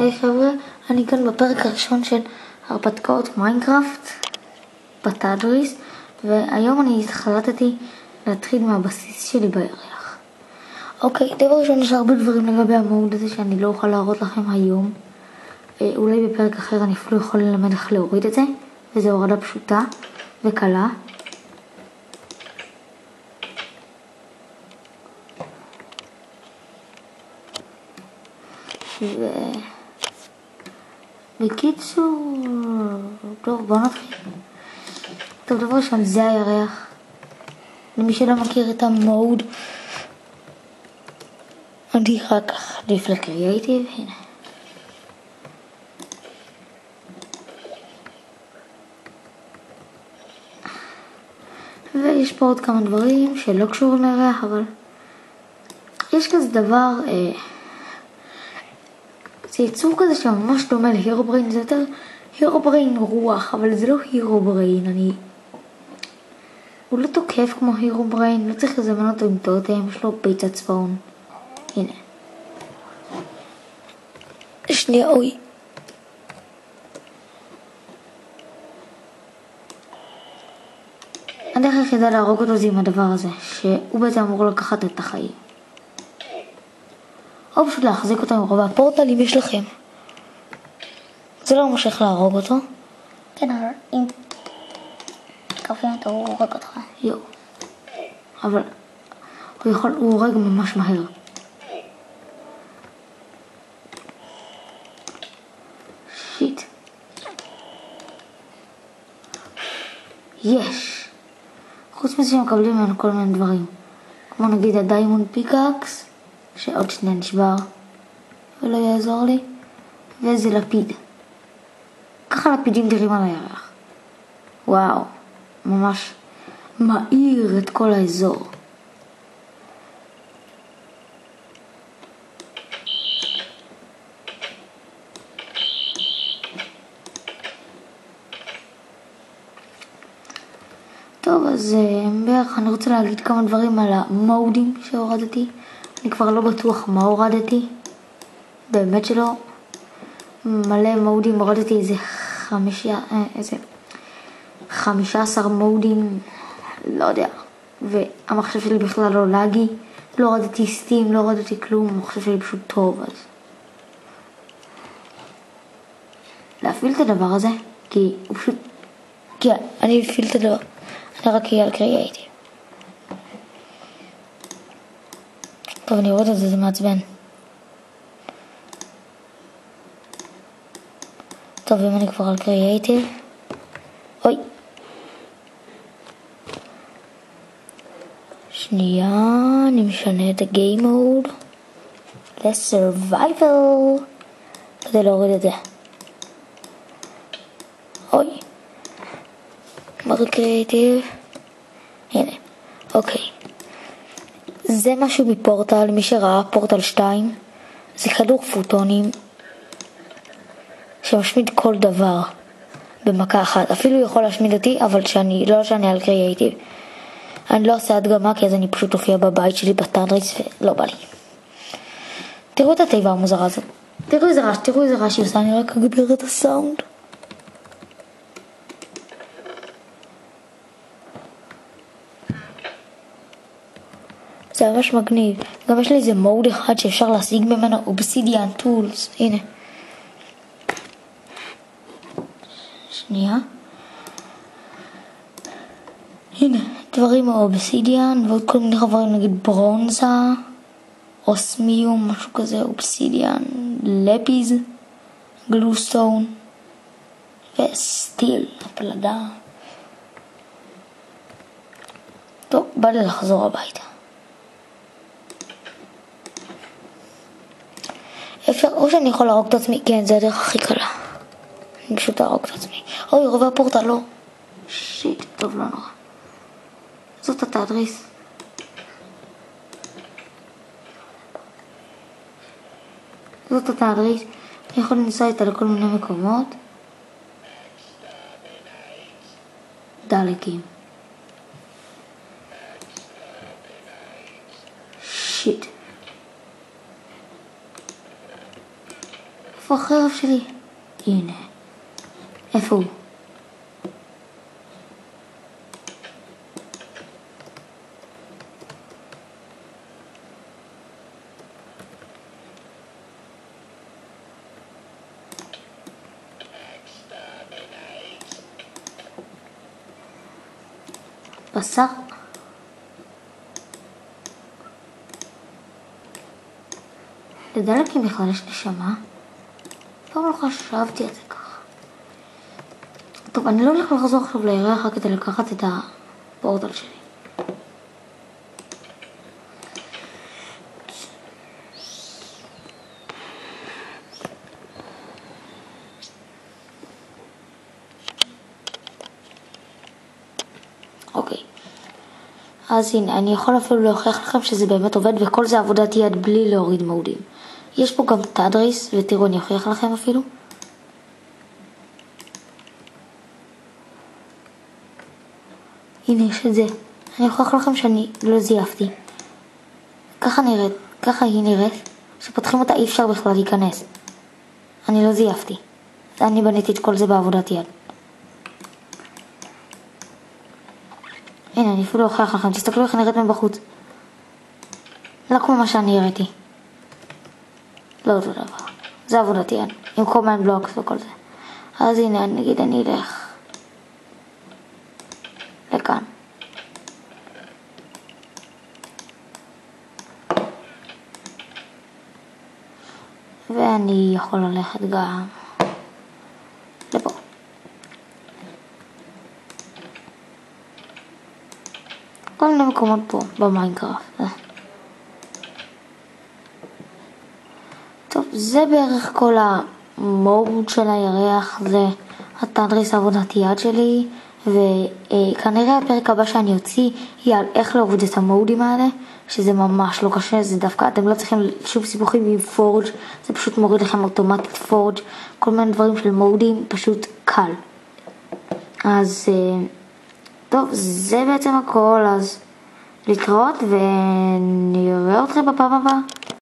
היי חבר'ה, אני כאן בפרק הראשון של הרפתקאות מיינקראפט בתדריס, והיום אני החלטתי להתחיל מהבסיס שלי בירח. אוקיי, דבר ראשון, יש הרבה דברים לגבי המוד הזה שאני לא אוכל להראות לכם היום. אולי בפרק אחר אני אפילו יכול ללמד איך להוריד את זה, וזו הורדה פשוטה וקלה. בקיצור, טוב, בוא נתחיל. טוב, דבר ראשון, זה הירח. למי שלא מכיר את המוד, אני רק אחליף לקריאייטיב, הנה. ויש פה עוד כמה דברים שלא קשורים לירח, אבל יש כזה דבר, זה יצור כזה שממש דומה להירובריין, זה יותר הירובריין רוח, אבל זה לא הירובריין, הוא לא תוקף כמו הירובריין, לא צריך לזמן אותו עם טוטם, יש לו ביצת צפון. הנה. שנייה, אוי. הדרך היחידה להרוג אותו זה עם הדבר הזה, שהוא בעצם אמור לקחת את החיים. או פשוט להחזיק אותו עם רוב הפורטלים יש לכם. זה לא ממשיך להרוג אותו. כן, אבל אם תקפים אותו הוא הורג אותך. יו. אבל הוא הורג ממש מהר. שיט. יש. חוץ מזה שמקבלים ממנו כל מיני דברים. כמו נגיד הדיימונד פיקאקס, שעוד שנייה נשבר ולא יעזור לי, ואיזה לפיד. ככה לפידים תראים על הירח. וואו, ממש מאיר את כל האזור. טוב, אז בערך אני רוצה להגיד כמה דברים על המודים שהורדתי. אני כבר לא בטוח מה הורדתי, באמת שלא. מלא מודים, הורדתי איזה 15 מודים, לא יודע. והמחשב שלי בכלל לא לגי, לא הורדתי סטים, לא הורדתי כלום, המחשב שלי פשוט טוב. אז להפעיל את הדבר הזה, כי הוא פשוט, כן, אני אפעיל את הדבר, אני רק אהיה על קריאייטיב. טוב, אני רואה את זה, זה מעצבן. טוב, אם אני כבר על קריאייטיב. אוי. שנייה, אני משנה את ה-game mode ל-survival כדי להוריד את זה. אוי. קריאייטיב. הנה. אוקיי. זה משהו מפורטל, מי שראה פורטל 2, זה כדור פוטונים שמשמיד כל דבר במכה אחת. אפילו יכול להשמיד אותי, אבל לא שאני על קריאייטיב. אני לא עושה הדגמה, כי אז אני פשוט אופיע בבית שלי בתדריס ולא בא לי. תראו את התיבה המוזרה הזאת. תראו איזה רעש היא עושה, אני רק אגביר את הסאונד. זה ממש מגניב. גם יש לי איזה מוד אחד שאפשר להשיג ממנו אובסידיאן טולס. הנה. שנייה. הנה, דברים מאובסידיאן ועוד כל מיני חברים, נגיד ברונזה, אוסמיום, משהו כזה, אובסידיאן, לפיז, גלוסטון וסטיל, הפלדה. טוב, בא לי לחזור הביתה. או שאני יכול להרוג את עצמי, כן, זה הדרך הכי קלה. אני פשוט להרוג את עצמי. אוי, רובה פורטל, לא. שיט, טוב, לא נורא. זאת התדריס. זאת התדריס. אני יכול לנסוע איתה לכל מיני מקומות. דלקים. שיט. איפה החרב שלי? הנה. איפה הוא? בשר? לדלק אם בכלל יש נשמה? פעם לא חשבתי על זה ככה. טוב, אני לא הולך לחזור עכשיו לירח כדי לקחת את הפורטל שלי. אוקיי. אז הנה, אני יכול אפילו להוכיח לכם שזה באמת עובד, וכל זה עבודת יד בלי להוריד מודים. יש פה גם תדריס, ותראו, אני אוכיח לכם אפילו. הנה, יש את זה. אני אוכיח לכם שאני לא זייפתי. ככה היא נראית. כשפותחים אותה אי אפשר בכלל להיכנס. אני לא זייפתי. אני בניתי את כל זה בעבודת יד. הנה, אני אפילו אוכיח לכם. תסתכלו איך נראית מבחוץ. לא כמו מה שאני הראיתי. לא אותו דבר. זה עבודת יד. עם קומן בלוקס וכל זה. אז הנה, נגיד אני אלך לכאן. ואני יכול ללכת גם לפה. כל מיני מקומות פה במיינקראפט. טוב, זה בערך כל המוד של הירח, זה התדריס עבודת יד שלי, וכנראה הפרק הבא שאני אוציא יהיה על איך להוריד את המודים האלה, שזה ממש לא קשה, זה דווקא, אתם לא צריכים שום סיבוכים עם פורג', זה פשוט מוריד לכם אוטומטית פורג', כל מיני דברים של מודים, פשוט קל. אז טוב, זה בעצם הכל, אז להתראות ונראה אתכם בפעם הבאה.